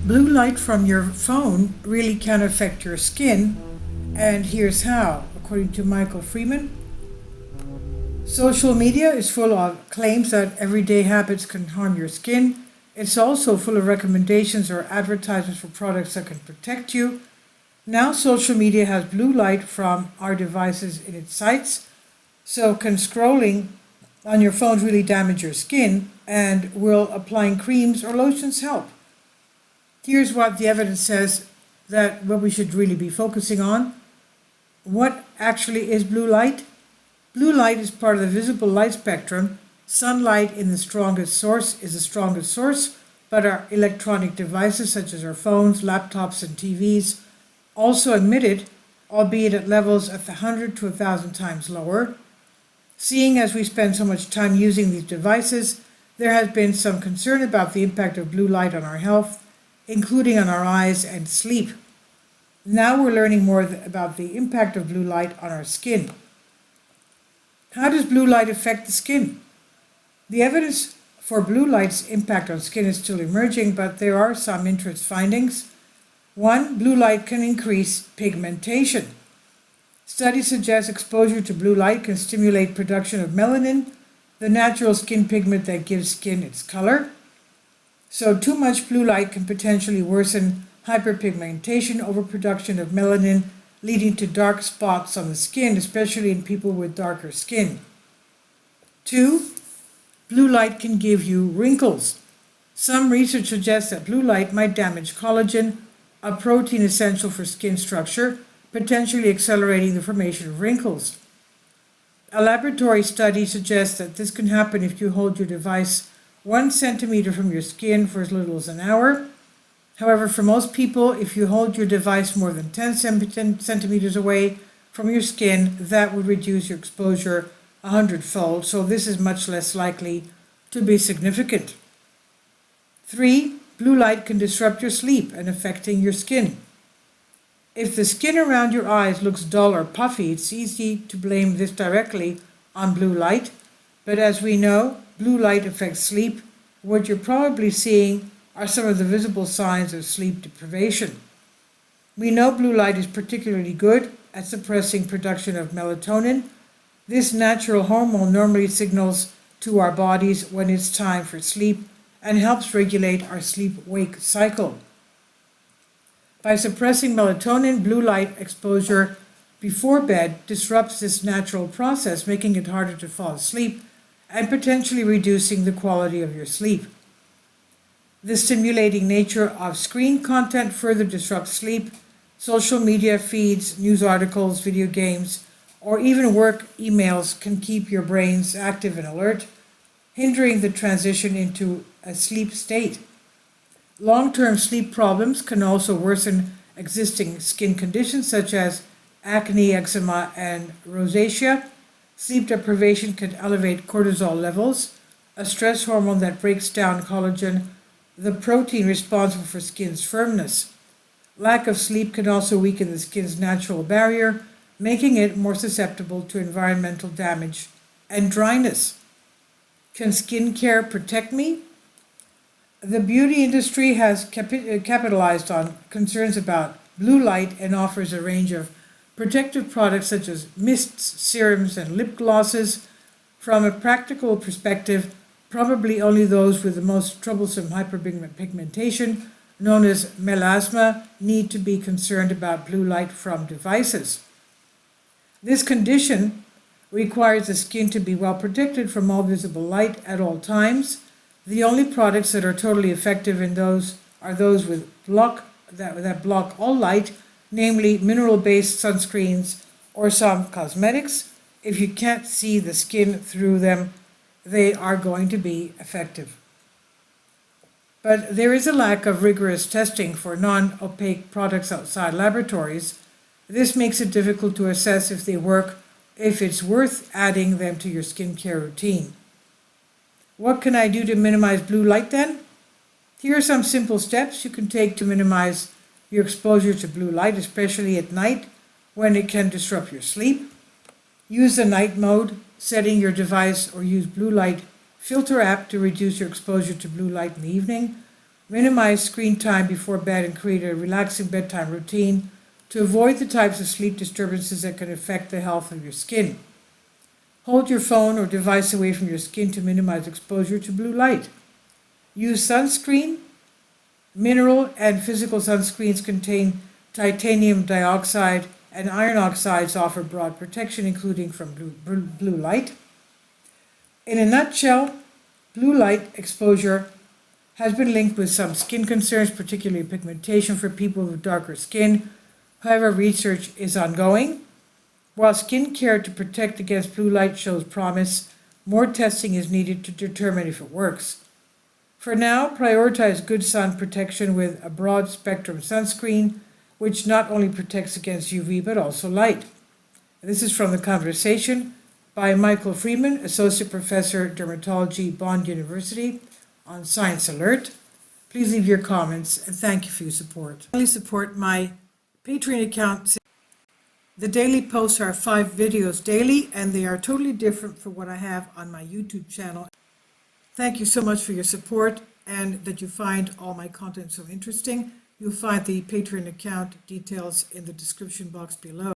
Blue light from your phone really can affect your skin, and here's how. According to Michael Freeman, social media is full of claims that everyday habits can harm your skin. It's also full of recommendations or advertisements for products that can protect you. Now, social media has blue light from our devices in its sights, so can scrolling on your phone really damage your skin, and will applying creams or lotions help? Here's what the evidence says that what we should really be focusing on. What actually is blue light? Blue light is part of the visible light spectrum. Sunlight in the strongest source is the strongest source, but our electronic devices such as our phones, laptops, and TVs also emit it, albeit at levels of 100 to 1,000 times lower. Seeing as we spend so much time using these devices, there has been some concern about the impact of blue light on our health, including on our eyes and sleep. Now we're learning more about the impact of blue light on our skin. How does blue light affect the skin? The evidence for blue light's impact on skin is still emerging, but there are some interest findings. One, blue light can increase pigmentation. Studies suggest exposure to blue light can stimulate production of melanin, the natural skin pigment that gives skin its color. So too much blue light can potentially worsen hyperpigmentation, overproduction of melanin, leading to dark spots on the skin, especially in people with darker skin. Two, blue light can give you wrinkles. Some research suggests that blue light might damage collagen, a protein essential for skin structure, potentially accelerating the formation of wrinkles. A laboratory study suggests that this can happen if you hold your device 1 centimeter from your skin for as little as an hour. However, for most people, if you hold your device more than 10 centimeters away from your skin, that would reduce your exposure 100-fold, so this is much less likely to be significant. 3. Blue light can disrupt your sleep and affecting your skin. If the skin around your eyes looks dull or puffy, it's easy to blame this directly on blue light, but as we know, blue light affects sleep. What you're probably seeing are some of the visible signs of sleep deprivation. We know blue light is particularly good at suppressing production of melatonin. This natural hormone normally signals to our bodies when it's time for sleep and helps regulate our sleep-wake cycle. By suppressing melatonin, blue light exposure before bed disrupts this natural process, making it harder to fall asleep and potentially reducing the quality of your sleep. The stimulating nature of screen content further disrupts sleep. Social media feeds, news articles, video games, or even work emails can keep your brains active and alert, hindering the transition into a sleep state. Long-term sleep problems can also worsen existing skin conditions such as acne, eczema, and rosacea. Sleep deprivation can elevate cortisol levels, a stress hormone that breaks down collagen, the protein responsible for skin's firmness. Lack of sleep can also weaken the skin's natural barrier, making it more susceptible to environmental damage and dryness. Can skincare protect me? The beauty industry has capitalized on concerns about blue light and offers a range of protective products such as mists, serums, and lip glosses. From a practical perspective, probably only those with the most troublesome hyperpigmentation, known as melasma, need to be concerned about blue light from devices. This condition requires the skin to be well protected from all visible light at all times. The only products that are totally effective in those are those that block all light, namely mineral-based sunscreens or some cosmetics. If you can't see the skin through them, they are going to be effective. But there is a lack of rigorous testing for non-opaque products outside laboratories. This makes it difficult to assess if they work, if it's worth adding them to your skincare routine. What can I do to minimize blue light then? Here are some simple steps you can take to minimize your exposure to blue light, especially at night when it can disrupt your sleep. Use the night mode, setting your device, or use blue light filter app to reduce your exposure to blue light in the evening. Minimize screen time before bed and create a relaxing bedtime routine to avoid the types of sleep disturbances that can affect the health of your skin. Hold your phone or device away from your skin to minimize exposure to blue light. Use sunscreen. Mineral and physical sunscreens contain titanium dioxide and iron oxides offer broad protection, including from blue light. In a nutshell, blue light exposure has been linked with some skin concerns, particularly pigmentation for people with darker skin. However, research is ongoing. While skin care to protect against blue light shows promise, more testing is needed to determine if it works. For now, prioritize good sun protection with a broad spectrum sunscreen, which not only protects against UV but also light. This is from The Conversation by Michael Freeman, Associate Professor, Dermatology, Bond University, on Science Alert. Please leave your comments and thank you for your support. Please support my Patreon account. The daily posts are 5 videos daily and they are totally different from what I have on my YouTube channel. Thank you so much for your support and that you find all my content so interesting. You'll find the Patreon account details in the description box below.